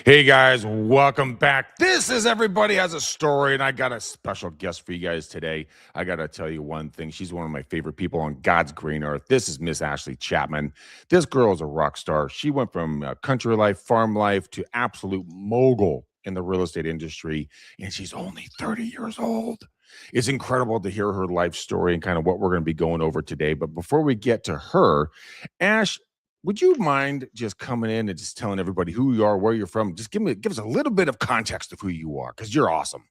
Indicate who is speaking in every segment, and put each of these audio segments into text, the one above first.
Speaker 1: Hey guys, welcome back. This is Everybody Has a Story, and I got a special guest for you guys today. I got to tell you one thing. She's one of my favorite people on God's green earth. This is Miss Ashley Chapman. This girl is a rock star. She went from country life, farm life to absolute mogul in the real estate industry, and she's only 30 years old. It's incredible to hear her life story and kind of what we're going to be going over today. But before we get to her, Ash, would you mind just coming in and just telling everybody who you are, where you're from? Just give us a little bit of context of who you are, because you're awesome.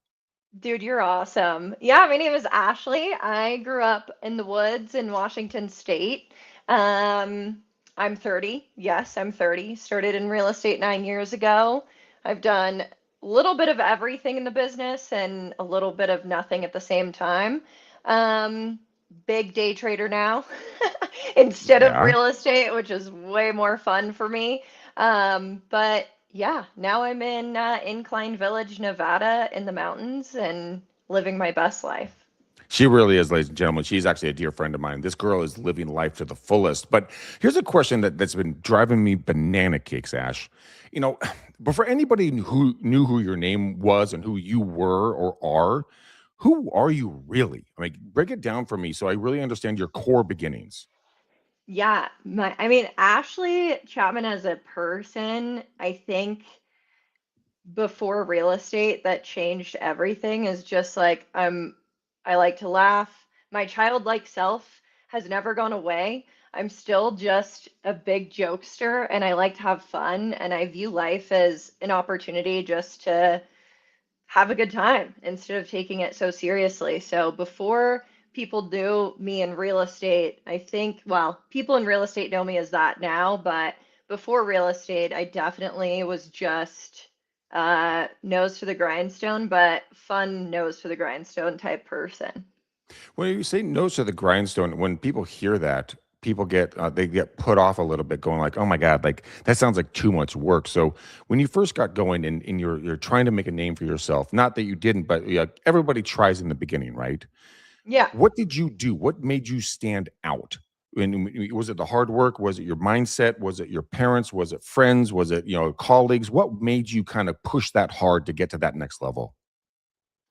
Speaker 2: Dude, you're awesome. Yeah, my name is Ashley. I grew up in the woods in Washington State. I'm 30. Yes, I'm 30. Started in real estate 9 years ago. I've done a little bit of everything in the business and a little bit of nothing at the same time. Um, Big day trader now instead of
Speaker 1: Yeah.
Speaker 2: real estate, which is way more fun for me. But yeah, now I'm in Incline Village, Nevada, in the mountains and living my best life.
Speaker 1: She really is, ladies and gentlemen. She's actually a dear friend of mine. This girl is living life to the fullest. But here's a question that's been driving me banana cakes, Ash. You know, before anybody who knew who your name was and who you were or are, who are you really? I mean, break it down for me so I really understand your core beginnings.
Speaker 2: Yeah, I mean, Ashley Chapman as a person, I think before real estate that changed everything is just like I like to laugh. My childlike self has never gone away. I'm still just a big jokester and I like to have fun and I view life as an opportunity just to have a good time instead of taking it so seriously. So before people knew me in real estate, I think, well, people in real estate know me as that now, but before real estate, I definitely was just nose to the grindstone, but fun nose to the grindstone type person.
Speaker 1: When you say nose to the grindstone, when people hear that, people get they get put off a little bit, going like, "Oh my god, like that sounds like too much work." So when you first got going and you're trying to make a name for yourself, not that you didn't, but yeah, everybody tries in the beginning, right?
Speaker 2: Yeah.
Speaker 1: What did you do? What made you stand out? And was it the hard work? Was it your mindset? Was it your parents? Was it friends? Was it colleagues? What made you kind of push that hard to get to that next level?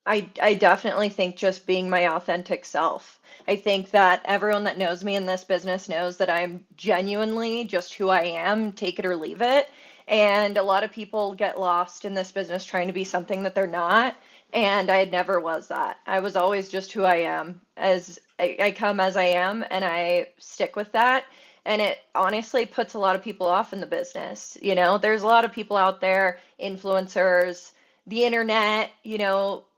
Speaker 2: I definitely think just being my authentic self. I think that everyone that knows me in this business knows that I'm genuinely just who I am, take it or leave it. And a lot of people get lost in this business trying to be something that they're not. And I never was that. I was always just who I am, as I come as I am, and I stick with that. And it honestly puts a lot of people off in the business. There's a lot of people out there, influencers, the internet,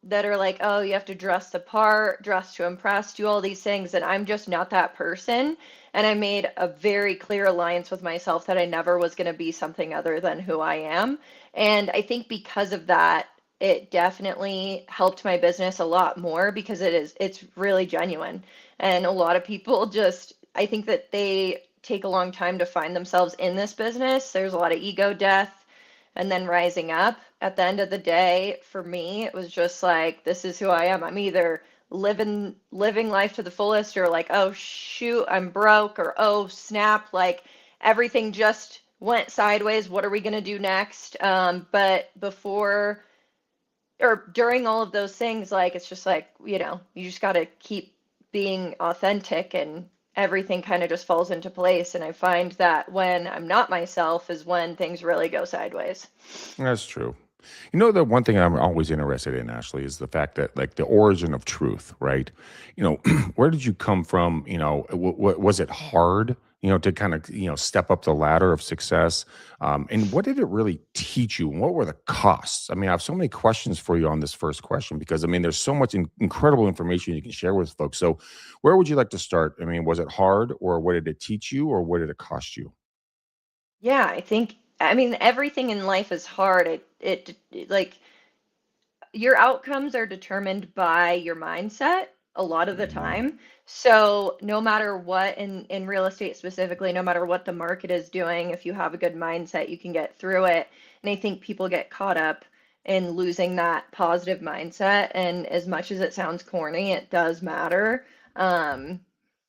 Speaker 2: that are like, oh, you have to dress the part, dress to impress, do all these things. And I'm just not that person. And I made a very clear alliance with myself that I never was going to be something other than who I am. And I think because of that, it definitely helped my business a lot more because it's really genuine. And a lot of people just, I think that they take a long time to find themselves in this business. There's a lot of ego death and then rising up. At the end of the day, for me, it was just like, this is who I am. I'm either living life to the fullest, or like, oh shoot, I'm broke, or oh snap, like everything just went sideways. What are we gonna do next? But before or during all of those things, like it's just like, you just gotta keep being authentic and everything kind of just falls into place. And I find that when I'm not myself is when things really go sideways.
Speaker 1: That's true. The one thing I'm always interested in, Ashley, is the fact that, like, the origin of truth, right? Where did you come from? Was it hard, to kind of, step up the ladder of success? And what did it really teach you? And what were the costs? I mean, I have so many questions for you on this first question because, I mean, there's so much incredible information you can share with folks. So, where would you like to start? I mean, was it hard, or what did it teach you, or what did it cost you?
Speaker 2: Yeah, I mean, everything in life is hard. Like, your outcomes are determined by your mindset a lot of the
Speaker 1: Mhm.
Speaker 2: time. So no matter what, in real estate specifically, no matter what the market is doing, if you have a good mindset, you can get through it. And I think people get caught up in losing that positive mindset. And as much as it sounds corny, it does matter. Um,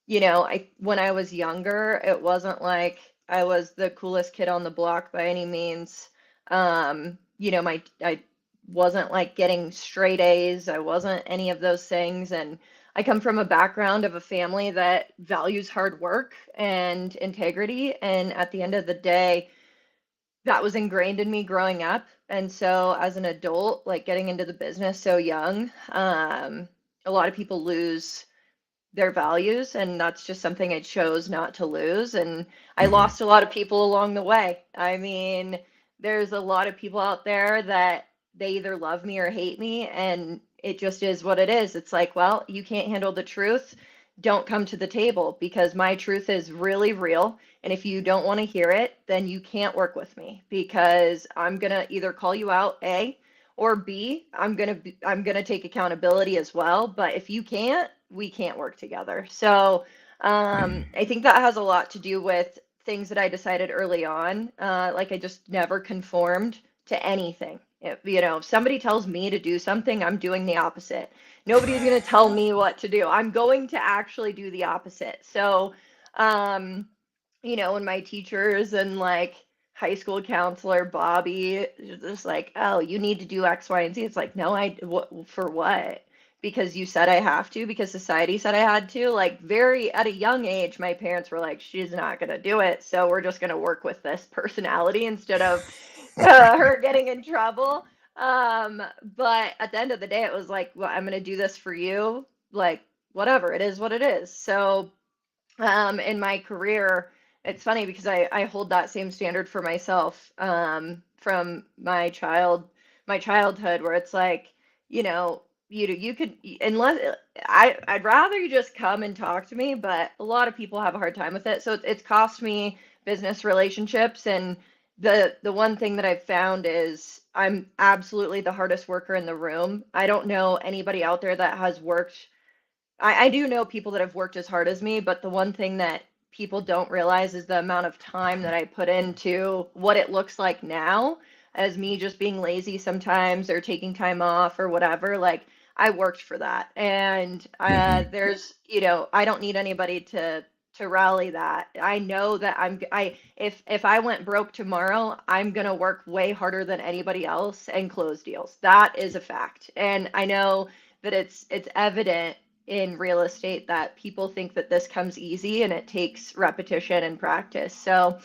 Speaker 2: I when I was younger, it wasn't like I was the coolest kid on the block by any means. I wasn't like getting straight A's. I wasn't any of those things. And I come from a background of a family that values hard work and integrity. And at the end of the day, that was ingrained in me growing up. And so as an adult, like getting into the business so young, a lot of people lose their values, and that's just something I chose not to lose. And I
Speaker 1: Hmm.
Speaker 2: lost a lot of people along the way. I mean, there's a lot of people out there that they either love me or hate me, and it just is what it is. It's like, well, you can't handle the truth, don't come to the table, because my truth is really real. And if you don't want to hear it, then you can't work with me, because I'm going to either call you out, A, or B, I'm gonna take accountability as well. But if you can't, we can't work together. So I think that has a lot to do with things that I decided early on. Like I just never conformed to anything. If somebody tells me to do something, I'm doing the opposite. Nobody's gonna tell me what to do. I'm going to actually do the opposite. So um, when my teachers and like high school counselor Bobby is just like, oh, you need to do X, Y, and Z. It's like, no, for what? Because you said I have to, because society said I had to. Like, very at a young age, my parents were like, she's not going to do it. So we're just going to work with this personality instead of her getting in trouble. But at the end of the day, it was like, well, I'm going to do this for you. Like, whatever, it is what it is. So in my career, it's funny because I hold that same standard for myself from my childhood, where it's like, you could, unless I'd rather you just come and talk to me, but a lot of people have a hard time with it. So it's cost me business relationships. And the one thing that I've found is I'm absolutely the hardest worker in the room. I don't know anybody out there that has worked. I do know people that have worked as hard as me, but the one thing that people don't realize is the amount of time that I put into what it looks like now as me just being lazy sometimes or taking time off or whatever. Like, I worked for that. And
Speaker 1: Hmm.
Speaker 2: I don't need anybody to rally that. I know that if I went broke tomorrow, I'm gonna work way harder than anybody else and close deals. That is a fact. And I know that it's evident in real estate that people think that this comes easy, and it takes repetition and practice. So,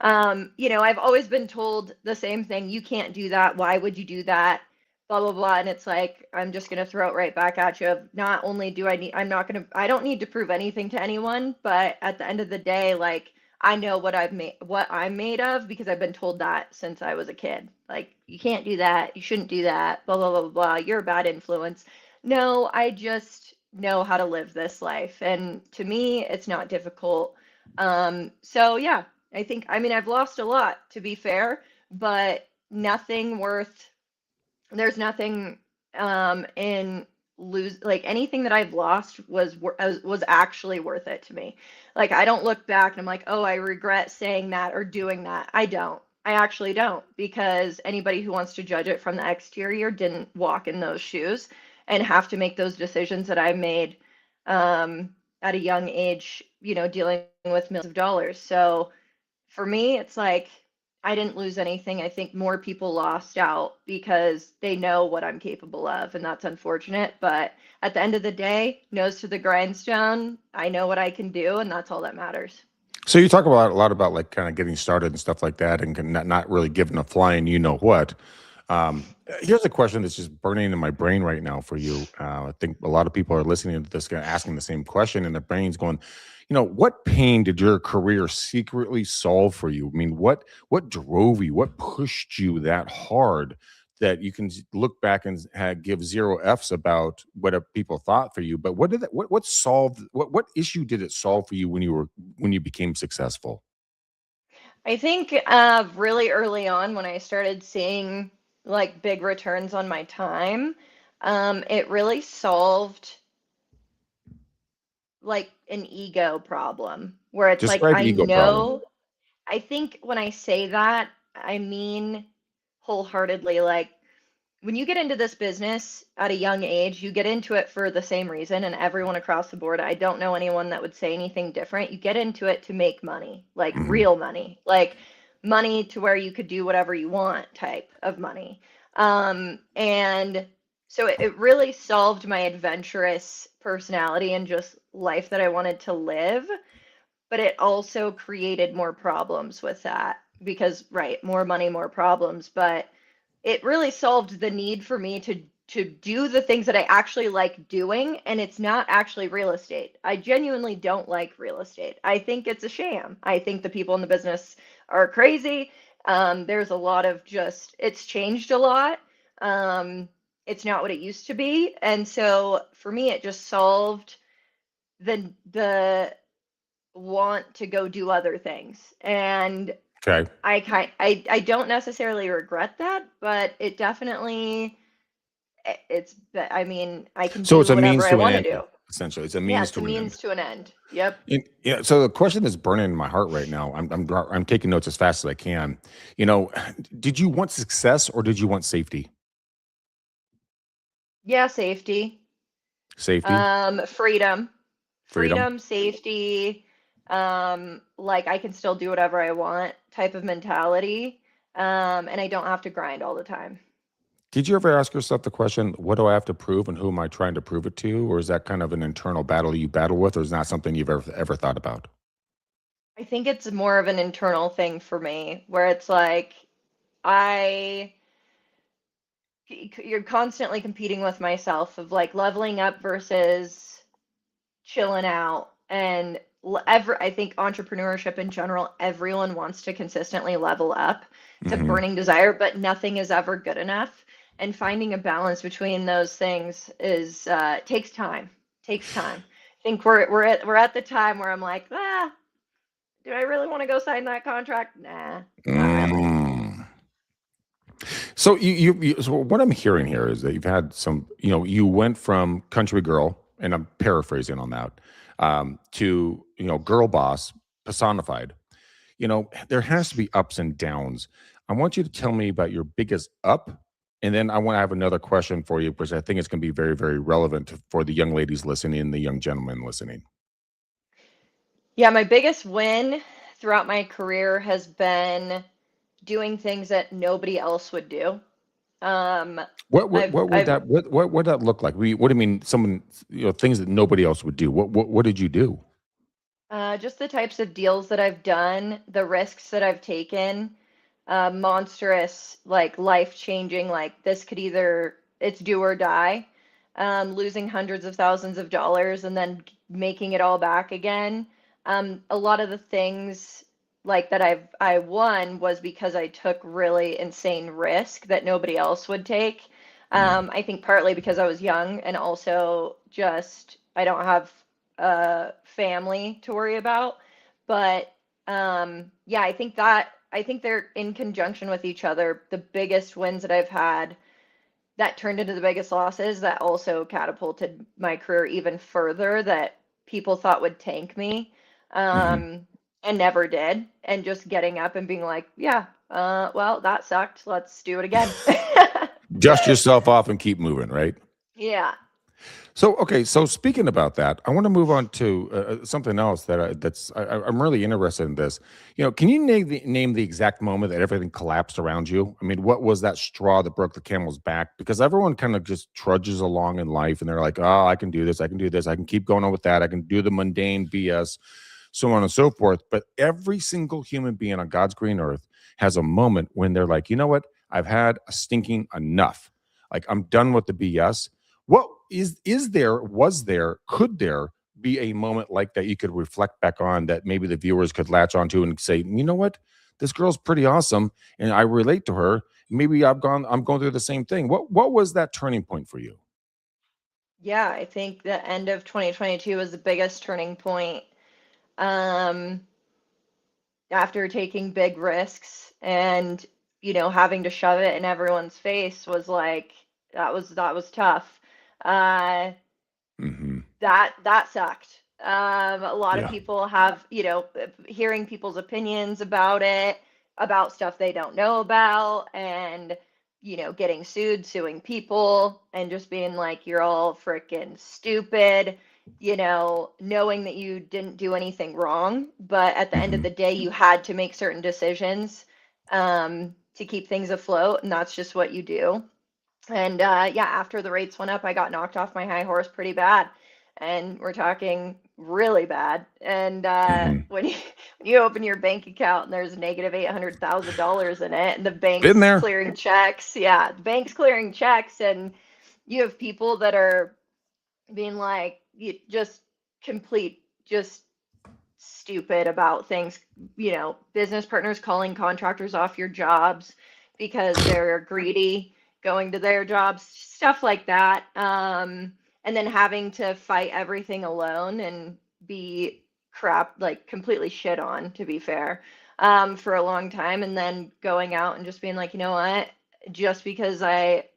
Speaker 2: I've always been told the same thing. You can't do that. Why would you do that? Blah, blah, blah. And it's like, I'm just going to throw it right back at you. Not only do I don't need to prove anything to anyone, but at the end of the day, like, I know what I'm made of, because I've been told that since I was a kid. Like, you can't do that. You shouldn't do that. Blah, blah, blah, blah, blah. You're a bad influence. No, I just know how to live this life. And to me, it's not difficult. So yeah, I mean, I've lost a lot, to be fair, but there's nothing in like anything that I've lost was actually worth it to me. Like, I don't look back and I'm like, oh, I regret saying that or doing that. I don't. I actually don't, because anybody who wants to judge it from the exterior didn't walk in those shoes and have to make those decisions that I made at a young age, dealing with millions of dollars. So for me, it's like I didn't lose anything. I think more people lost out because they know what I'm capable of, and that's unfortunate. But at the end of the day, nose to the grindstone, I know what I can do, and that's all that matters.
Speaker 1: So you talk about a lot about like kind of getting started and stuff like that, and not really giving a flying you know what. Here's a question that's just burning in my brain right now for you. I think a lot of people are listening to this guy asking the same question, and their brains going, what pain did your career secretly solve for you? I mean, what drove you? What pushed you that hard that you can look back and give zero f's about what people thought for you? But what solved what issue did it solve for you when you became successful?
Speaker 2: I think really early on, when I started seeing like big returns on my time, it really solved like an ego problem, where it's like,
Speaker 1: Describe
Speaker 2: I
Speaker 1: ego problem.
Speaker 2: know, I think when I say that, I mean wholeheartedly, like, when you get into this business at a young age, you get into it for the same reason, and everyone across the board, I don't know anyone that would say anything different. You get into it to make money, like
Speaker 1: Mhm.
Speaker 2: real money. Like, money to where you could do whatever you want type of money. And so it really solved my adventurous personality and just life that I wanted to live, but it also created more problems with that because, right, more money, more problems, but it really solved the need for me to do the things that I actually like doing, and it's not actually real estate. I genuinely don't like real estate. I think it's a sham. I think the people in the business are crazy. There's a lot of just it's changed a lot. It's not what it used to be, and so for me, it just solved the want to go do other things. And
Speaker 1: Okay.
Speaker 2: I don't necessarily regret that, but it definitely I mean, I can
Speaker 1: So
Speaker 2: do
Speaker 1: it's a
Speaker 2: whatever
Speaker 1: means
Speaker 2: I
Speaker 1: to an
Speaker 2: want to
Speaker 1: end,
Speaker 2: do.
Speaker 1: essentially. It's a
Speaker 2: Yeah,
Speaker 1: means
Speaker 2: it's a
Speaker 1: to an end.
Speaker 2: means to an end. Yep.
Speaker 1: Yeah. So the question that's burning in my heart right now, I'm taking notes as fast as I can. You know, did you want success or did you want safety?
Speaker 2: Yeah, safety.
Speaker 1: Safety,
Speaker 2: Freedom.
Speaker 1: freedom.
Speaker 2: Freedom, safety, like I can still do whatever I want type of mentality. And I don't have to grind all the time.
Speaker 1: Did you ever ask yourself the question, what do I have to prove and who am I trying to prove it to? Or is that kind of an internal battle you battle with, or is not something you've ever thought about?
Speaker 2: I think it's more of an internal thing for me where it's like I you're constantly competing with myself of like leveling up versus chilling out and I think entrepreneurship in general, everyone wants to consistently level up. It's a
Speaker 1: Hmm.
Speaker 2: burning desire, but nothing is ever good enough. And finding a balance between those things is takes time. Takes time. I think we're at the time where I'm like, do I really want to go sign that contract? Nah, not really.
Speaker 1: Mm. So so what I'm hearing here is that you've had some, you went from country girl, and I'm paraphrasing on that, to, girl boss personified. There has to be ups and downs. I want you to tell me about your biggest up, and then I want to have another question for you, because I think it's going to be very, very relevant for the young ladies listening and the young gentlemen listening.
Speaker 2: Yeah, my biggest win throughout my career has been doing things that nobody else would do. Um,
Speaker 1: What would
Speaker 2: I've
Speaker 1: that what would that look like? What do you mean? Someone, things that nobody else would do. What did you do?
Speaker 2: just the types of deals that I've done, the risks that I've taken, monstrous, like life changing, like this could either it's do or die. Losing hundreds of thousands of dollars and then making it all back again. A lot of the things like that I won was because I took really insane risk that nobody else would take.
Speaker 1: Mm,
Speaker 2: I think partly because I was young and also just I don't have a family to worry about. But yeah, I think they're in conjunction with each other. The biggest wins that I've had that turned into the biggest losses that also catapulted my career even further that people thought would tank me
Speaker 1: mhm.
Speaker 2: and never did. And just getting up and being like, yeah, well, that sucked. Let's do it again.
Speaker 1: Dust yourself off and keep moving, right?
Speaker 2: Yeah.
Speaker 1: So, okay. So, speaking about that, I want to move on to something else I'm really interested in this. Can you name the exact moment that everything collapsed around you? I mean, what was that straw that broke the camel's back? Because everyone kind of just trudges along in life, and they're like, "Oh, I can do this. I can do this. I can keep going on with that. I can do the mundane BS, so on and so forth." But every single human being on God's green earth has a moment when they're like, "You know what? I've had a stinking enough. Like, I'm done with the BS." What could there be a moment like that you could reflect back on, that maybe the viewers could latch onto and say, you know what, this girl's pretty awesome, and I relate to her. Maybe I'm going through the same thing. What was that turning point for you?
Speaker 2: Yeah, I think the end of 2022 was the biggest turning point. Um, After taking big risks and having to shove it in everyone's face was like that was tough. uh
Speaker 1: Hmm.
Speaker 2: that sucked. A lot of
Speaker 1: Yeah.
Speaker 2: people have hearing people's opinions about it, about stuff they don't know about, and getting sued, suing people, and just being like you're all freaking stupid, knowing that you didn't do anything wrong, but at the end of
Speaker 1: Hmm.
Speaker 2: the day, you had to make certain decisions. to keep things afloat, and that's just what you do. And yeah, after the rates went up, I got knocked off my high horse pretty bad. And we're talking really bad. And
Speaker 1: Mhm.
Speaker 2: when you open your bank account and there's negative $800,000 in it, and the
Speaker 1: Been
Speaker 2: bank's
Speaker 1: there.
Speaker 2: clearing checks, yeah, the bank's clearing checks, and you have people that are being like, you just complete, just stupid about things, business partners calling contractors off your jobs because they're greedy, going to their jobs, stuff like that. And then having to fight everything alone and be crap, like completely shit on, to be fair, for a long time. And then going out and just being like, you know what? Just because I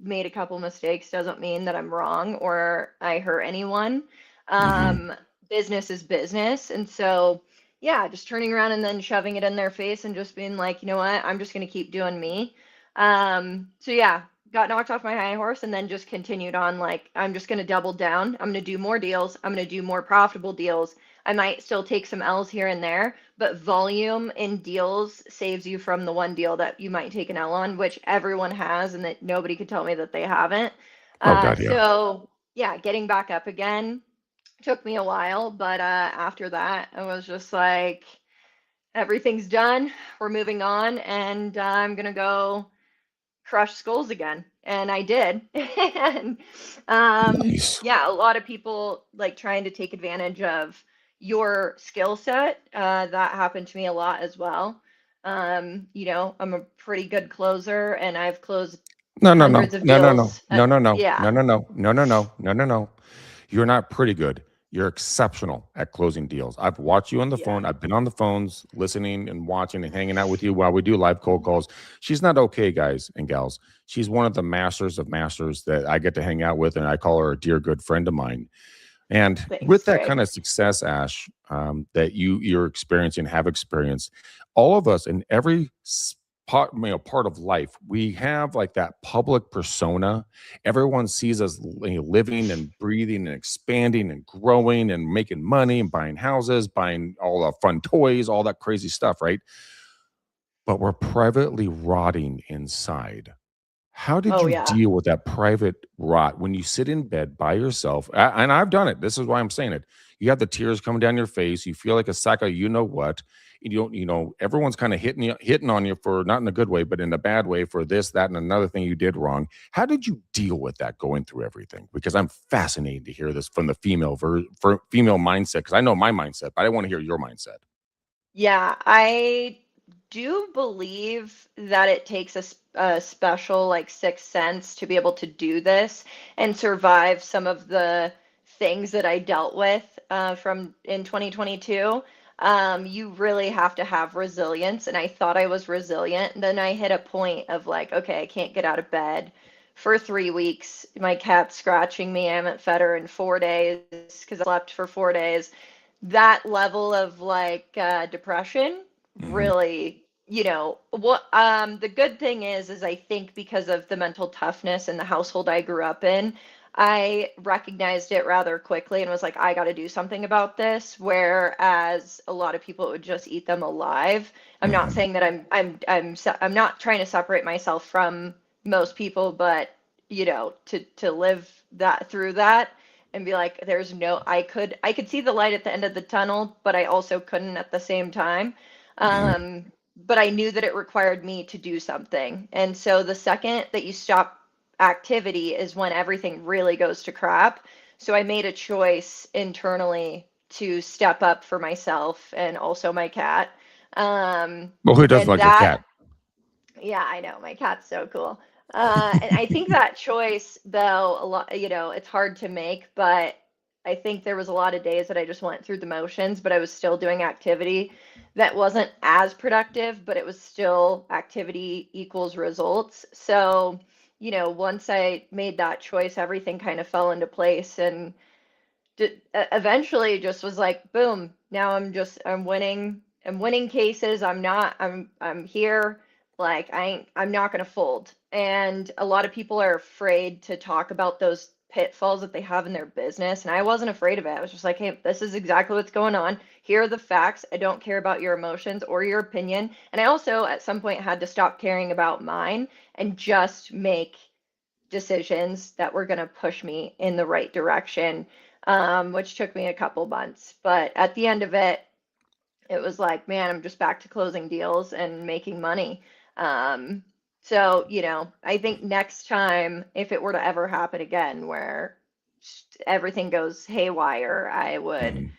Speaker 2: made a couple mistakes doesn't mean that I'm wrong or I hurt anyone.
Speaker 1: Mhm.
Speaker 2: Um, Business is business. And so, yeah, just turning around and then shoving it in their face and just being like, you know what, I'm just going to keep doing me. So, yeah, got knocked off my high horse and then just continued on like, I'm just going to double down. I'm going to do more deals. I'm going to do more profitable deals. I might still take some L's here and there, but volume in deals saves you from the one deal that you might take an L on, which everyone has, and that nobody could tell me that they haven't.
Speaker 1: Oh God, yeah.
Speaker 2: So, yeah, getting back up again took me a while, but after that, I was just like, everything's done. We're moving on, and I'm gonna go crush skulls again. And I did. And
Speaker 1: Nice.
Speaker 2: yeah, a lot of people like trying to take advantage of your skill set. That happened to me a lot as well. I'm a pretty good closer, and I've closed
Speaker 1: No, no, no,
Speaker 2: hundreds of
Speaker 1: no, no, no,
Speaker 2: deals.
Speaker 1: no, no, no,
Speaker 2: Yeah,
Speaker 1: no, no, no, no, no, no, no, no, no. You're not pretty good. You're exceptional at closing deals. I've watched you on the
Speaker 2: yeah,
Speaker 1: phone. I've been on the phones listening and watching and hanging out with you while we do live cold calls. She's not okay, guys and gals. She's one of the masters of masters that I get to hang out with, and I call her a dear good friend of mine. And
Speaker 2: thanks,
Speaker 1: with that
Speaker 2: Greg.
Speaker 1: kind of success, Ash, that you're experiencing, have experienced, all of us in every part of life, we have like that public persona. Everyone sees us living and breathing and expanding and growing and making money and buying houses, buying all the fun toys, all that crazy stuff, right? But we're privately rotting inside. How did
Speaker 2: Oh
Speaker 1: you
Speaker 2: yeah.
Speaker 1: deal with that private rot when you sit in bed by yourself? And I've done it. This is why I'm saying it. You have the tears coming down your face. You feel like a sack of you know what. And you don't, everyone's kind of hitting on you for not in a good way, but in a bad way for this, that, and another thing you did wrong. How did you deal with that going through everything? Because I'm fascinated to hear this from the for female mindset. Because I know my mindset, but I want to hear your mindset.
Speaker 2: Yeah, I do believe that it takes a special like sixth sense to be able to do this and survive some of the things that I dealt with from in 2022. You really have to have resilience, and I thought I was resilient. And then I hit a point of like, okay, I can't get out of bed for 3 weeks. My cat's scratching me. I haven't fed her in 4 days because I slept for 4 days. That level of like depression
Speaker 1: Hmm.
Speaker 2: really, what the good thing is I think because of the mental toughness in the household I grew up in, I recognized it rather quickly and was like, I got to do something about this. Whereas a lot of people, it would just eat them alive. I'm not
Speaker 1: Hmm.
Speaker 2: saying that I'm not trying to separate myself from most people, but to live that through that and be like, there's no, I could see the light at the end of the tunnel, but I also couldn't at the same time.
Speaker 1: Hmm.
Speaker 2: But I knew that it required me to do something. And so the second that you stop activity is when everything really goes to crap. So I made a choice internally to step up for myself and also my cat.
Speaker 1: Well, who doesn't
Speaker 2: And
Speaker 1: like a
Speaker 2: that,
Speaker 1: cat?
Speaker 2: yeah, I know, my cat's so cool. And I think that choice, though, a lot, it's hard to make, but I think there was a lot of days that I just went through the motions, but I was still doing activity that wasn't as productive, but it was still activity equals results. So, once I made that choice, everything kind of fell into place and eventually just was like, boom, now I'm winning. I'm winning cases. I'm here. Like I'm not going to fold. And a lot of people are afraid to talk about those pitfalls that they have in their business. And I wasn't afraid of it. I was just like, hey, this is exactly what's going on. Here are the facts. I don't care about your emotions or your opinion. And I also, at some point, had to stop caring about mine and just make decisions that were going to push me in the right direction, which took me a couple months. But at the end of it, it was like, man, I'm just back to closing deals and making money. Um, so, I think next time, if it were to ever happen again, where everything goes haywire,
Speaker 1: Mhm.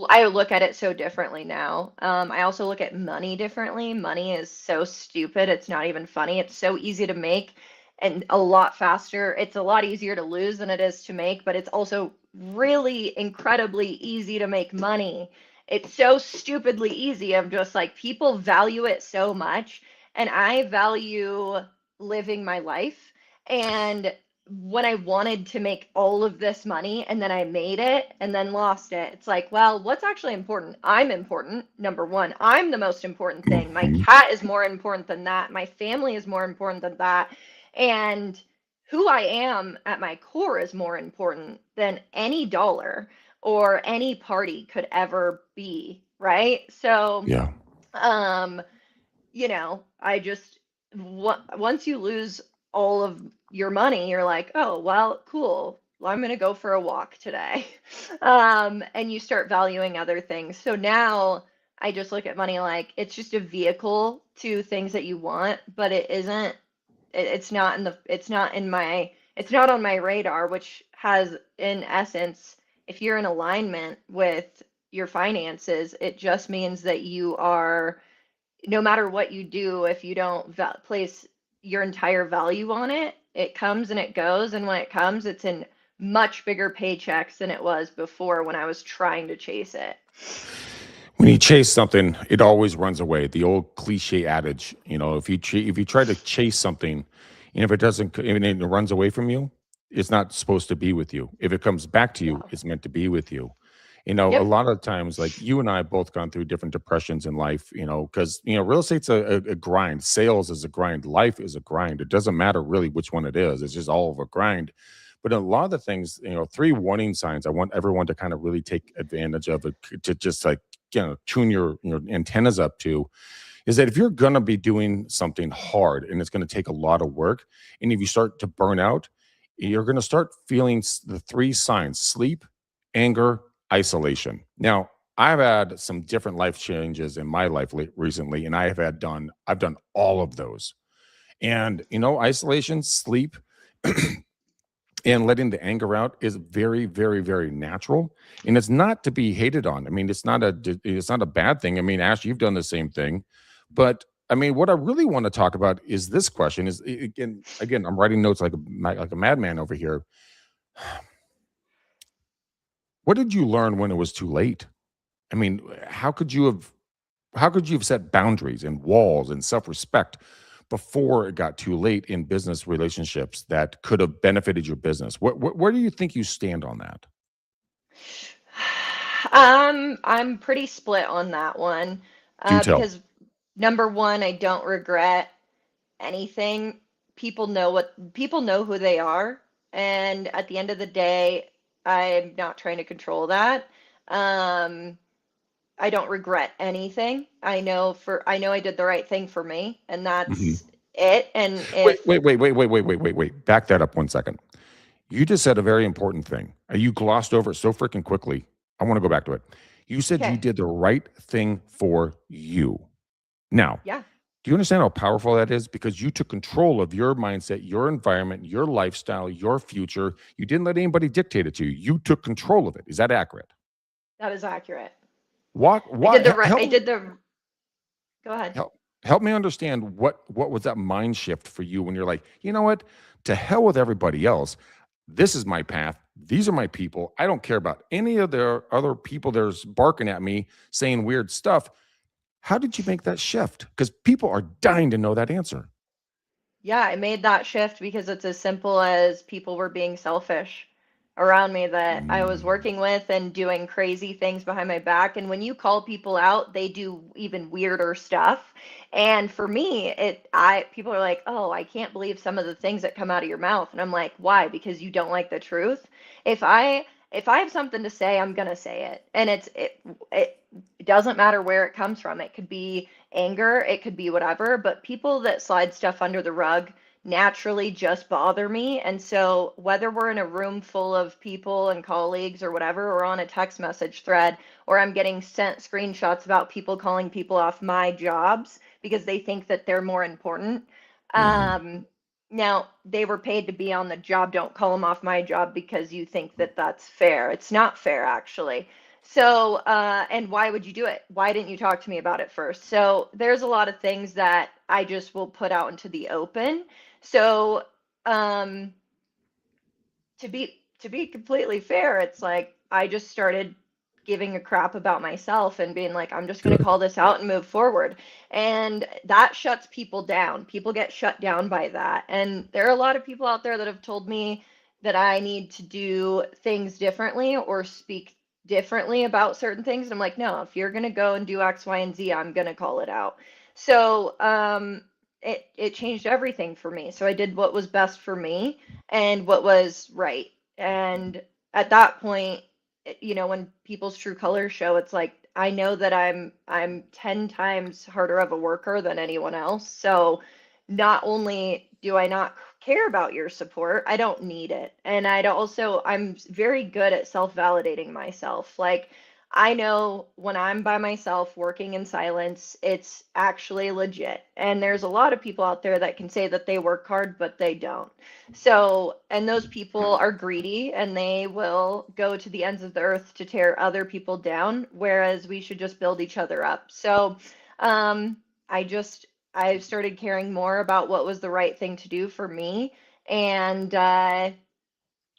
Speaker 2: I look at it so differently now. I also look at money differently. Money is so stupid. It's not even funny. It's so easy to make and a lot faster. It's a lot easier to lose than it is to make, but it's also really incredibly easy to make money. It's so stupidly easy. I'm just like, people value it so much, and I value living my life. And when I wanted to make all of this money and then I made it and then lost it, it's like, well, what's actually important? I'm important. Number one, I'm the most important thing. My
Speaker 1: Mhm.
Speaker 2: cat is more important than that. My family is more important than that. And who I am at my core is more important than any dollar or any party could ever be, right? So,
Speaker 1: Yeah.
Speaker 2: um, I just once you lose all of your money, you're like, oh, well, cool. Well, I'm gonna go for a walk today. And you start valuing other things. So now I just look at money like it's just a vehicle to things that you want, but it isn't it's not in the it's not on my radar, which has in essence, if you're in alignment with your finances, it just means that you are, no matter what you do, if you don't place your entire value on it, it comes and it goes. And when it comes, it's in much bigger paychecks than it was before when I was trying to chase it.
Speaker 1: When you chase something, it always runs away. The old cliche adage, if you try to chase something, and if it doesn't, and it runs away from you, it's not supposed to be with you. If it comes back to you,
Speaker 2: No.
Speaker 1: it's meant to be with you. A
Speaker 2: Yep.
Speaker 1: lot of times, like you and I both gone through different depressions in life, because real estate's a grind. Sales is a grind. Life is a grind. It doesn't matter really which one it is. It's just all of a grind. But a lot of the things, three warning signs I want everyone to kind of really take advantage of it, to just like tune your antennas up to, is that if you're going to be doing something hard and it's going to take a lot of work, and if you start to burn out, you're going to start feeling the three signs: sleep, anger, isolation. Now, I've had some different life changes in my life recently, and I've done all of those. And isolation, sleep, and letting the anger out is very, very, very natural, and it's not to be hated on. I mean, it's not a bad thing. I mean, Ash, you've done the same thing. But I mean, what I really want to talk about is this question: is again, I'm writing notes like a madman over here. What did you learn when it was too late? I mean, how could you have set boundaries and walls and self-respect before it got too late in business relationships that could have benefited your business? Where do you think you stand on that?
Speaker 2: I'm pretty split on that one,
Speaker 1: Do tell.
Speaker 2: because number one, I don't regret anything. People know who they are, and at the end of the day, I'm not trying to control that. Um, I don't regret anything. I know I did the right thing for me, and
Speaker 1: Mhm.
Speaker 2: that's it. And
Speaker 1: Wait,
Speaker 2: if
Speaker 1: wait, wait, wait, wait, wait, wait, wait, wait. Back that up 1 second. You just said a very important thing. You glossed over it so freaking quickly. I want to go back to it. You said you
Speaker 2: okay,
Speaker 1: did the right thing for you. Now,
Speaker 2: yeah.
Speaker 1: do you understand how powerful that is? Because you took control of your mindset, your environment, your lifestyle, your future. You didn't let anybody dictate it to you. You took control of it. Is that accurate?
Speaker 2: That is accurate. I
Speaker 1: Help
Speaker 2: did the Go ahead.
Speaker 1: help me understand what was that mind shift for you when you're like, you know what? To hell with everybody else. This is my path. These are my people. I don't care about any of the other people that's barking at me saying weird stuff. How did you make that shift? Because people are dying to know that answer.
Speaker 2: Yeah, I made that shift because it's as simple as people were being selfish around me that I was
Speaker 1: Mm.
Speaker 2: working with and doing crazy things behind my back. And when you call people out, they do even weirder stuff. And for me, people are like, "Oh, I can't believe some of the things that come out of your mouth." And I'm like, "Why? Because you don't like the truth?" If I if I have something to say, I'm gonna say it. And it doesn't matter where it comes from. It could be anger, it could be whatever, but people that slide stuff under the rug naturally just bother me. And so, whether we're in a room full of people and colleagues or whatever, or on a text message thread, or I'm getting sent screenshots about people calling people off my jobs because they think that they're more important.
Speaker 1: Mhm.
Speaker 2: Um, Now, they were paid to be on the job. Don't call them off my job because you think that that's fair. It's not fair, actually. So, and why would you do it? Why didn't you talk to me about it first? So, there's a lot of things that I just will put out into the open. So, um, to be completely fair, it's like I just started giving a crap about myself and being like, I'm just going to
Speaker 1: Good.
Speaker 2: call this out and move forward. And that shuts people down. People get shut down by that. And there are a lot of people out there that have told me that I need to do things differently or speak differently about certain things. And I'm like, no, if you're going to go and do X, Y, and Z, I'm going to call it out. So, it changed everything for me. So I did what was best for me and what was right. And at that point, when people's true colors show, it's like I know that I'm 10 times harder of a worker than anyone else. So not only do I not care about your support, I don't need it. And I'm very good at self-validating myself. Like I know when I'm by myself working in silence, it's actually legit. And there's a lot of people out there that can say that they work hard, but they don't. So, and those people are greedy and they will go to the ends of the earth to tear other people down, whereas we should just build each other up. So, um, I started caring more about what was the right thing to do for me and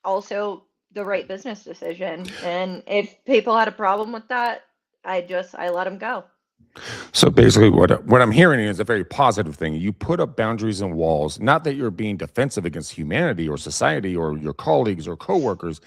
Speaker 2: also the right business decision. And if people had a problem with that, I let them go.
Speaker 1: So basically, what I'm hearing is a very positive thing. You put up boundaries and walls, not that you're being defensive against humanity or society or your colleagues or coworkers.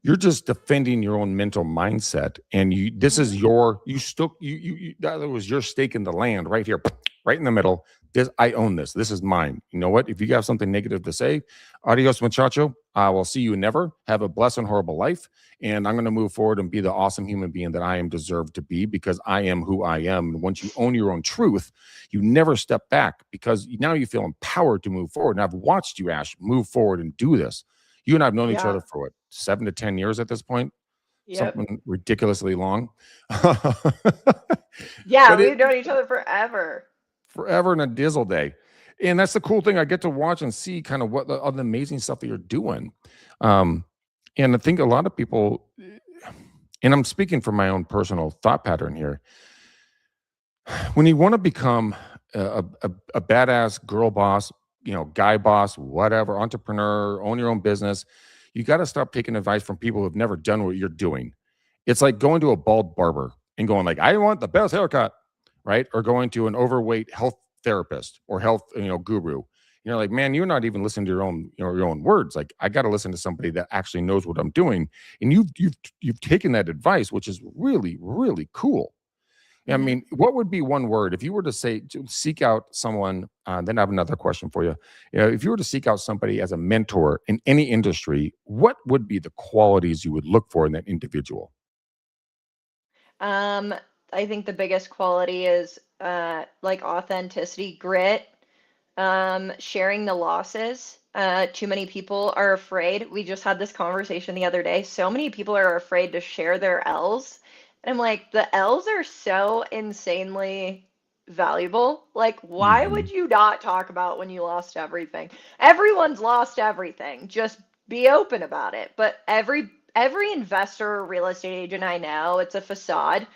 Speaker 1: You're just defending your own mental mindset, and this is
Speaker 2: Hmm.
Speaker 1: your you stuck you that was your stake in the land right here, right in the middle. This I own this. This is mine. You know what? If you have something negative to say, adios muchacho. I will see you never. Have a blessed and horrible life, and I'm going to move forward and be the awesome human being that I am deserved to be because I am who I am. And once you own your own truth, you never step back because now you feel empowered to move forward. And I've watched you, Ash, move forward and do this. You and I have known each
Speaker 2: Yeah.
Speaker 1: other for what, 7 to 10 years at this point,
Speaker 2: Yep.
Speaker 1: something ridiculously long.
Speaker 2: Yeah,
Speaker 1: But it
Speaker 2: we've known each other forever.
Speaker 1: forever in a dizzle day. And that's the cool thing. I get to watch and see kind of what the other amazing stuff that you're doing. Um, and I think a lot of people, and I'm speaking from my own personal thought pattern here, when you want to become a badass girl boss, guy boss, whatever, entrepreneur, own your own business, you got to stop taking advice from people who've never done what you're doing. It's like going to a bald barber and going like, I want the best haircut, right? Or going to an overweight health therapist or health, guru. You're like, man, you're not even listening to your own words. Like, I got to listen to somebody that actually knows what I'm doing. And you've taken that advice, which is really, really cool. I
Speaker 2: Hmm.
Speaker 1: mean, what would be one word if you were to say to seek out someone? Then I have another question for you. If you were to seek out somebody as a mentor in any industry, what would be the qualities you would look for in that individual?
Speaker 2: Um, I think the biggest quality is like authenticity, grit, sharing the losses. Too many people are afraid. We just had this conversation the other day. So many people are afraid to share their L's. And I'm like, the L's are so insanely valuable. Like, why
Speaker 1: Hmm.
Speaker 2: would you not talk about when you lost everything? Everyone's lost everything. Just be open about it. But every investor or real estate agent I know, it's a facade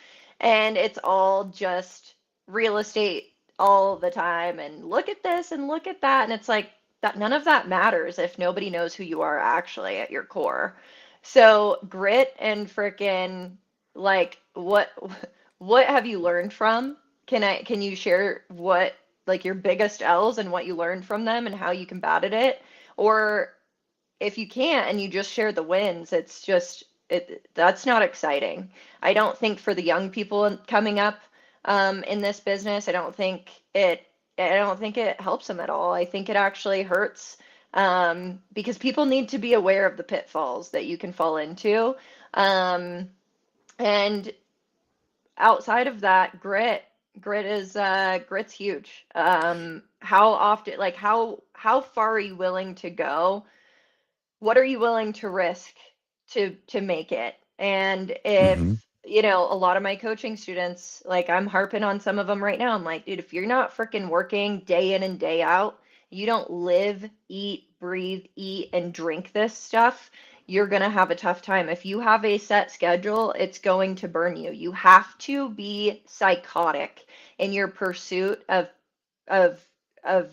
Speaker 2: and it's all just real estate all the time and look at this and look at that, and it's like that none of that matters if nobody knows who you are actually at your core. So grit and frickin' like what have you learned from? Can you share what like your biggest L's and what you learned from them and how you combated it? Or if you can't and you just share the wins, that's not exciting. I don't think for the young people coming up in this business, I don't think it helps them at all. I think it actually hurts because people need to be aware of the pitfalls that you can fall into. Um, and outside of that, grit's huge. How often, like how far are you willing to go? What are you willing to risk to make it? And
Speaker 1: Hmm.
Speaker 2: if, a lot of my coaching students, like I'm harping on some of them right now. I'm like, dude, if you're not freaking working day in and day out, you don't live, eat, breathe, eat, and drink this stuff, you're going to have a tough time. If you have a set schedule, it's going to burn you. You have to be psychotic in your pursuit of of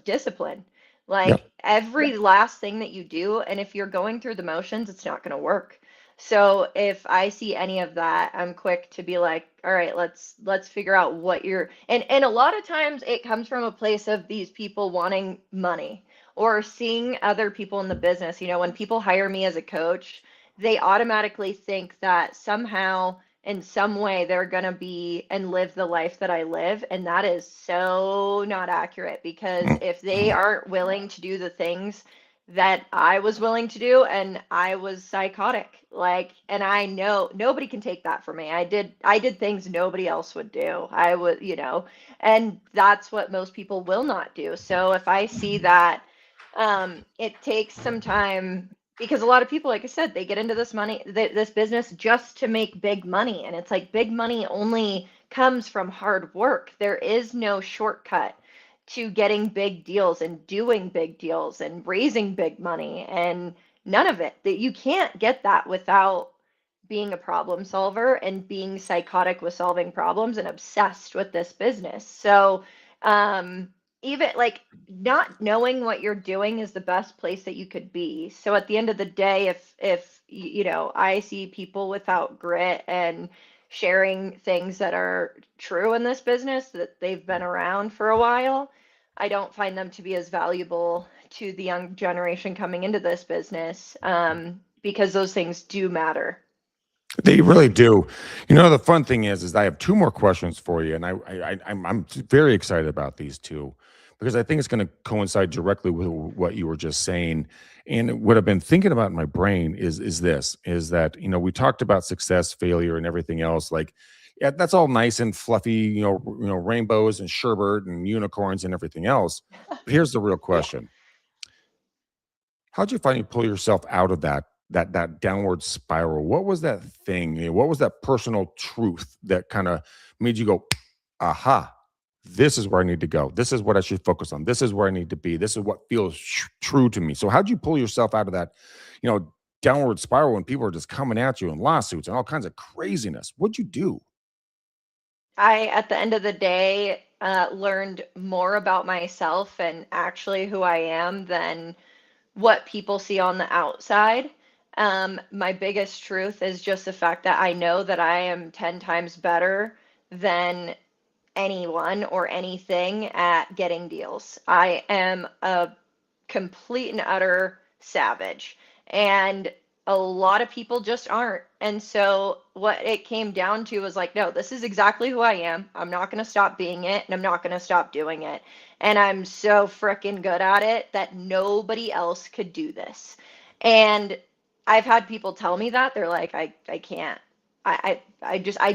Speaker 2: discipline.
Speaker 1: Yep.
Speaker 2: Like every last thing that you do, and if you're going through the motions, it's not going to work. So if I see any of that, I'm quick to be like, all right, let's figure out what you're and a lot of times it comes from a place of these people wanting money or seeing other people in the business. When people hire me as a coach, they automatically think that somehow in some way they're going to be and live the life that I live. And that is so not accurate because if they aren't willing to do the things that I was willing to do and I was psychotic, like, and I know nobody can take that from me. I did things nobody else would do. I would, and that's what most people will not do. So if I see that, it takes some time because a lot of people, like I said, they get into this business just to make big money. And it's like big money only comes from hard work. There is no shortcut to getting big deals and doing big deals and raising big money and none of it. That you can't get that without being a problem solver and being psychotic with solving problems and obsessed with this business. So, um, even like not knowing what you're doing is the best place that you could be. So at the end of the day, if I see people without grit and sharing things that are true in this business that they've been around for a while, I don't find them to be as valuable to the young generation coming into this business because those things do matter.
Speaker 1: They really do. The fun thing is I have two more questions for you, and I'm very excited about these two because I think it's going to coincide directly with what you were just saying. And what I've been thinking about in my brain is that we talked about success, failure, and everything else. Like, yeah, that's all nice and fluffy, rainbows and sherbet and unicorns and everything else. But here's the real
Speaker 2: Yeah.
Speaker 1: question: how'd you finally pull yourself out of that downward spiral? What was that thing? What was that personal truth that kind of made you go, aha, this is where I need to go. This is what I should focus on. This is where I need to be. This is what feels true to me. So how'd you pull yourself out of that, downward spiral when people are just coming at you and lawsuits and all kinds of craziness? What'd you do?
Speaker 2: At the end of the day, learned more about myself and actually who I am than what people see on the outside. My biggest truth is just the fact that I know that I am 10 times better than anyone or anything at getting deals. I am a complete and utter savage. And a lot of people just aren't. And so what it came down to was like, no, this is exactly who I am. I'm not going to stop being it and I'm not going to stop doing it. And I'm so freaking good at it that nobody else could do this. And I've had people tell me that they're like, I can't. I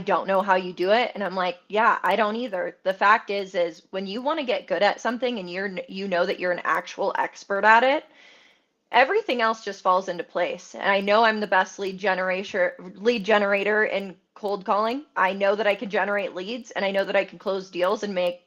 Speaker 2: don't know how you do it. And I'm like, yeah, I don't either. The fact is when you want to get good at something and you know that you're an actual expert at it, everything else just falls into place. And I know I'm the best lead generator in cold calling. I know that I can generate leads and I know that I can close deals and make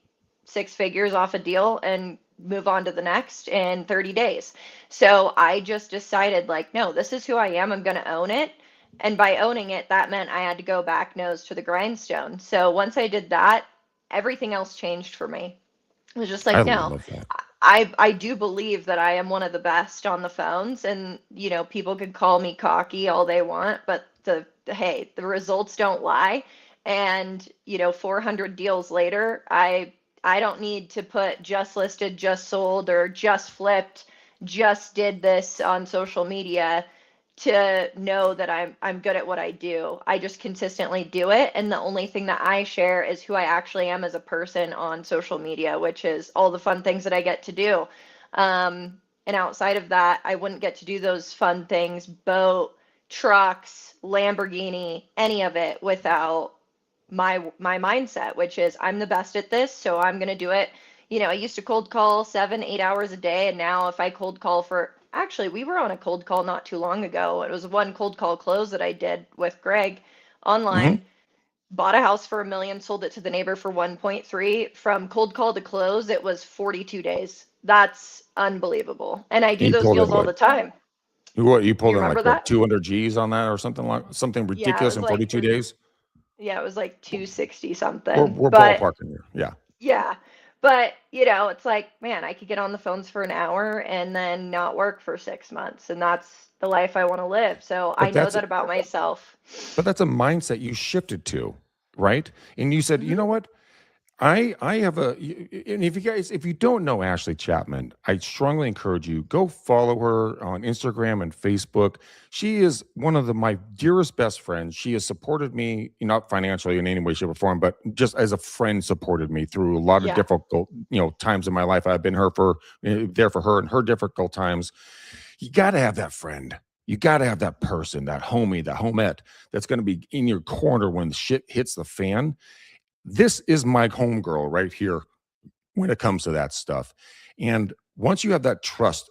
Speaker 2: six figures off a deal and move on to the next in 30 days. So I just decided like, no, this is who I am. I'm going to own it. And by owning it, that meant I had to go back nose to the grindstone. So once I did that, everything else changed for me. It was just
Speaker 1: I
Speaker 2: like, no,
Speaker 1: love that.
Speaker 2: I do believe that I am one of the best on the phones, and people could call me cocky all they want, but hey, the results don't lie. And 400 deals later, I don't need to put just listed, just sold, or just flipped just did this on social media to know that I'm good at what I do. I just consistently do it, and the only thing that I share is who I actually am as a person on social media, which is all the fun things that I get to do. And outside of that, I wouldn't get to do those fun things, boat, trucks, Lamborghini, any of it without my mindset, which is I'm the best at this, so I'm going to do it. I used to cold call 7, 8 hours a day, and now if I cold call for actually, we were on a cold call not too long ago. It was one cold call close that I did with Greg
Speaker 1: Mm-hmm.
Speaker 2: online. Bought a house for 1 million, sold it to the neighbor for 1.3. From cold call to close, it was 42 days. That's unbelievable. And I
Speaker 1: And
Speaker 2: do
Speaker 1: you
Speaker 2: those
Speaker 1: pulled in
Speaker 2: deals all
Speaker 1: what?
Speaker 2: the time.
Speaker 1: You
Speaker 2: You
Speaker 1: pulled in
Speaker 2: remember
Speaker 1: like what,
Speaker 2: that?
Speaker 1: 200 G's on that or something
Speaker 2: Yeah, it
Speaker 1: ridiculous
Speaker 2: was
Speaker 1: in
Speaker 2: like
Speaker 1: 42 days?
Speaker 2: yeah, it was like 260
Speaker 1: We're
Speaker 2: something.
Speaker 1: we're
Speaker 2: But
Speaker 1: ballparking here. Yeah.
Speaker 2: yeah. But, it's like, man, I could get on the phones for an hour and then not work for 6 months. And that's the life I want to live. So I
Speaker 1: But
Speaker 2: know
Speaker 1: that's
Speaker 2: that about myself.
Speaker 1: but that's a mindset you shifted to, right? And you said, you know
Speaker 2: Hmm.
Speaker 1: what? I have and if you don't know Ashley Chapman, I strongly encourage you go follow her on Instagram and Facebook. She is one of my dearest best friends. She has supported me, not financially in any way, shape, or form, but just as a friend supported me through a lot of
Speaker 2: Yeah.
Speaker 1: difficult, times in my life. I've been there for her in her difficult times. You got to have that friend. You got to have that person, that homie, that homette that's going to be in your corner when shit hits the fan. This is my homegirl right here when it comes to that stuff. And once you have that trust,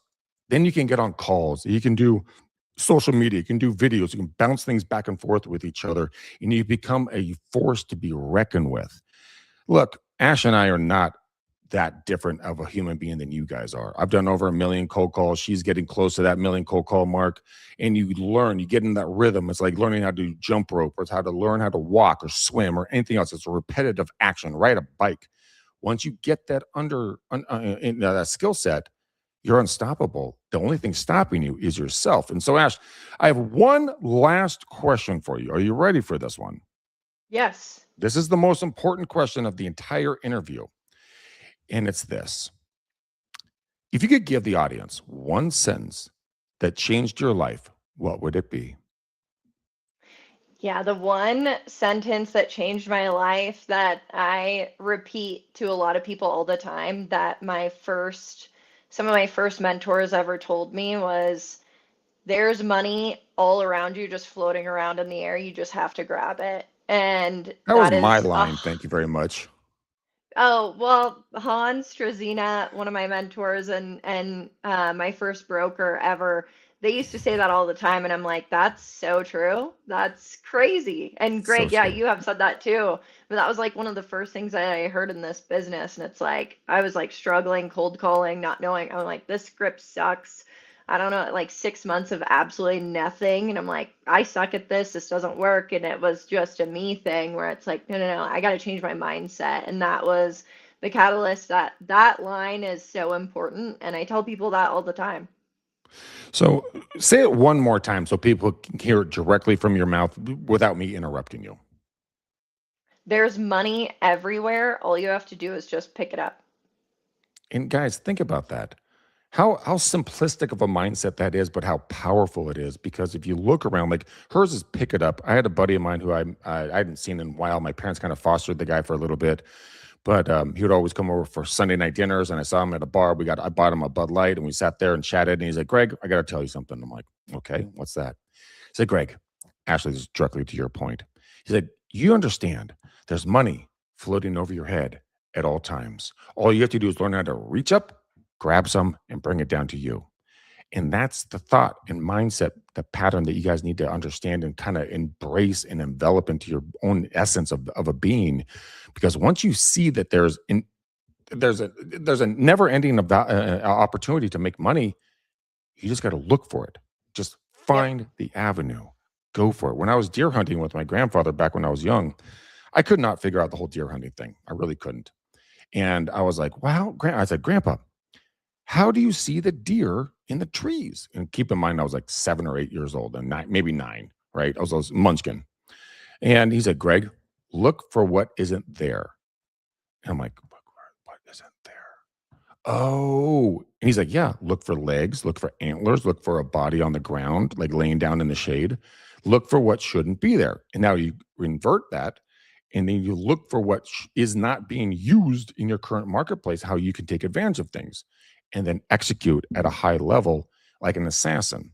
Speaker 1: then you can get on calls. You can do social media, you can do videos, you can bounce things back and forth with each other, and you become a force to be reckoned with. Look, Ash and I are not that different of a human being than you guys are. I've done over 1 million cold calls. She's getting close to that million cold call mark. And you learn, you get in that rhythm. It's like learning how to do jump rope, or it's how to learn how to walk or swim or anything else. It's a repetitive action, ride a bike. Once you get that in that skill set, you're unstoppable. The only thing stopping you is yourself. And so, Ash, I have one last question for you. Are you ready for this one?
Speaker 2: Yes.
Speaker 1: This is the most important question of the entire interview. And it's this: if you could give the audience one sentence that changed your life, what would it be?
Speaker 2: Yeah, the one sentence that changed my life that I repeat to a lot of people all the time that some of my first mentors ever told me was there's money all around you just floating around in the air. You just have to grab it. And
Speaker 1: That was
Speaker 2: that
Speaker 1: my
Speaker 2: is,
Speaker 1: line. Thank you very much.
Speaker 2: oh, well, Hans Strazina, one of my mentors and my first broker ever, they used to say that all the time, and I'm like, that's so true. That's crazy. And
Speaker 1: So
Speaker 2: Greg, yeah,
Speaker 1: true.
Speaker 2: you have said that too. But that was like one of the first things that I heard in this business, and it's like I was like struggling, cold calling, not knowing. I'm like, this script sucks. I don't know, like 6 months of absolutely nothing. And I'm like, I suck at this. This doesn't work. And it was just a me thing where it's like, no, no, no, I got to change my mindset. And that was the catalyst. That line is so important. And I tell people that all the time.
Speaker 1: So say it one more time so people can hear it directly from your mouth without me interrupting you.
Speaker 2: There's money everywhere. All you have to do is just pick it up.
Speaker 1: And guys, think about that. How simplistic of a mindset that is, but how powerful it is. Because if you look around, like hers is pick it up. I had a buddy of mine who I hadn't seen in a while. My parents kind of fostered the guy for a little bit, but he would always come over for Sunday night dinners. And I saw him at a bar. I bought him a Bud Light, and we sat there and chatted. And he's like, "Greg, I got to tell you something." I'm like, "Okay, what's that?" He said, "Greg, Ashley, this is directly to your point." He said, "You understand? There's money floating over your head at all times. All you have to do is learn how to reach up, grab some, and bring it down to you." And that's the thought and mindset, the pattern that you guys need to understand and kind of embrace and envelop into your own essence of a being. Because once you see that there's a never ending opportunity to make money, you just got to look for it. Just
Speaker 2: Yep.
Speaker 1: find the avenue. Go for it. When I was deer hunting with my grandfather back when I was young, I could not figure out the whole deer hunting thing. I really couldn't. And I was like, wow, I said, Grandpa, how do you see the deer in the trees? And keep in mind, I was like 7 or 8 years old and maybe 9, right? I was munchkin. And he said, Greg, look for what isn't there. And I'm like, what isn't there? Oh, and he's like, yeah, look for legs, look for antlers, look for a body on the ground, like laying down in the shade. Look for what shouldn't be there. And now you invert that, and then you look for what is not being used in your current marketplace, how you can take advantage of things, and then execute at a high level like an assassin.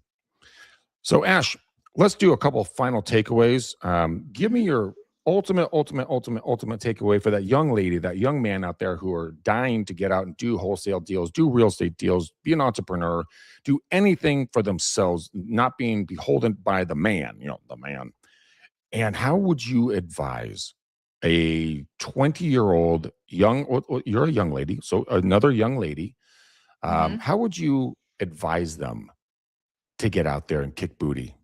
Speaker 1: So, Ash, let's do a couple final takeaways. Give me
Speaker 2: Mhm.
Speaker 1: your ultimate takeaway for that young lady, that young man out there who are dying to get out and do wholesale deals, do real estate deals, be an entrepreneur, do anything for themselves, not being beholden by the man, the man. And how would you advise a 20-year-old young, you're a young lady, so another young lady,
Speaker 2: Mhm.
Speaker 1: how would you advise them to get out there and kick booty?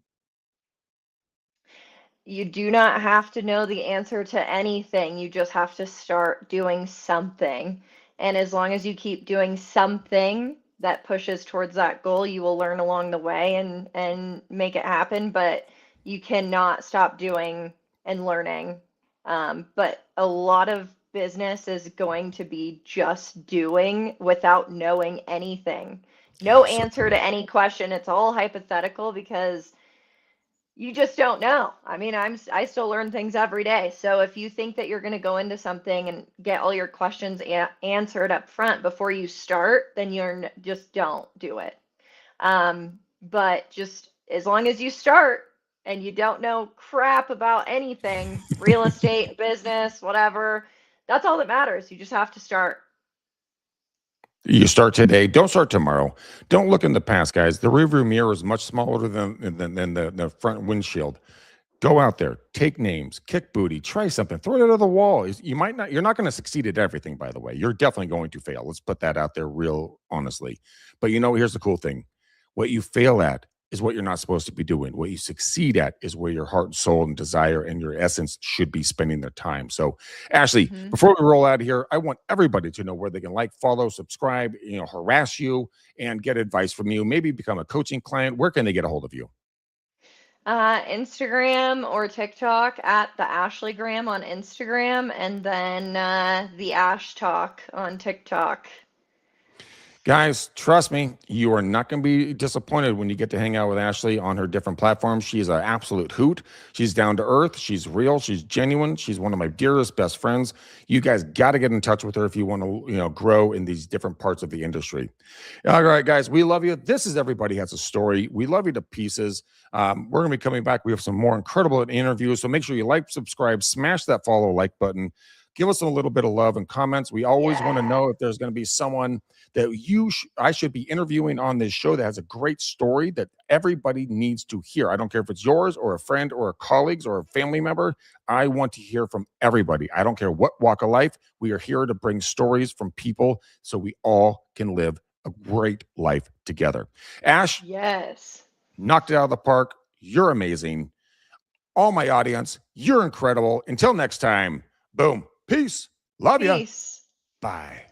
Speaker 2: You do not have to know the answer to anything. You just have to start doing something. And as long as you keep doing something that pushes towards that goal, you will learn along the way and make it happen. But you cannot stop doing and learning. But a lot of business is going to be just doing without knowing anything. No
Speaker 1: So
Speaker 2: answer to any question. It's all hypothetical because you just don't know. I mean, I still learn things every day. So if you think that you're going to go into something and get all your questions answered up front before you start, then just don't do it. But just as long as you start and you don't know crap about anything, real estate, business, whatever, that's all that matters. You just have to start.
Speaker 1: you start today. Don't start tomorrow. Don't look in the past, guys. The rearview mirror is much smaller than the front windshield. Go out there, take names, kick booty, try something, throw it out of the wall. You might not, you're not going to succeed at everything, by the way. You're definitely going to fail. Let's put that out there real honestly. But here's the cool thing. What you fail at is what you're not supposed to be doing. What you succeed at is where your heart and soul and desire and your essence should be spending their time. So, Ashley,
Speaker 2: Hmm.
Speaker 1: before we roll out of here, I want everybody to know where they can like, follow, subscribe, harass you and get advice from you, maybe become a coaching client. Where can they get a hold of you?
Speaker 2: Instagram or TikTok at the Ashleygram on Instagram, and then the Ash Talk on TikTok.
Speaker 1: Guys, trust me, you are not going to be disappointed when you get to hang out with Ashley on her different platforms. She's an absolute hoot. She's down to earth. She's real. She's genuine. She's one of my dearest best friends. You guys got to get in touch with her if you want to, grow in these different parts of the industry. All right, guys, we love you. This is Everybody Has a Story. We love you to pieces. We're going to be coming back. We have some more incredible interviews. So make sure you like, subscribe, smash that follow like button. Give us a little bit of love and comments. We always want to
Speaker 2: Yeah.
Speaker 1: know if there's going to be someone that I should be interviewing on this show that has a great story that everybody needs to hear. I don't care if it's yours or a friend or a colleagues or a family member. I want to hear from everybody. I don't care what walk of life. We are here to bring stories from people so we all can live a great life together. Ash,
Speaker 2: Yes.
Speaker 1: knocked it out of the park. You're amazing. All my audience, you're incredible. Until next time, boom, peace, love you.
Speaker 2: Peace.
Speaker 1: Bye.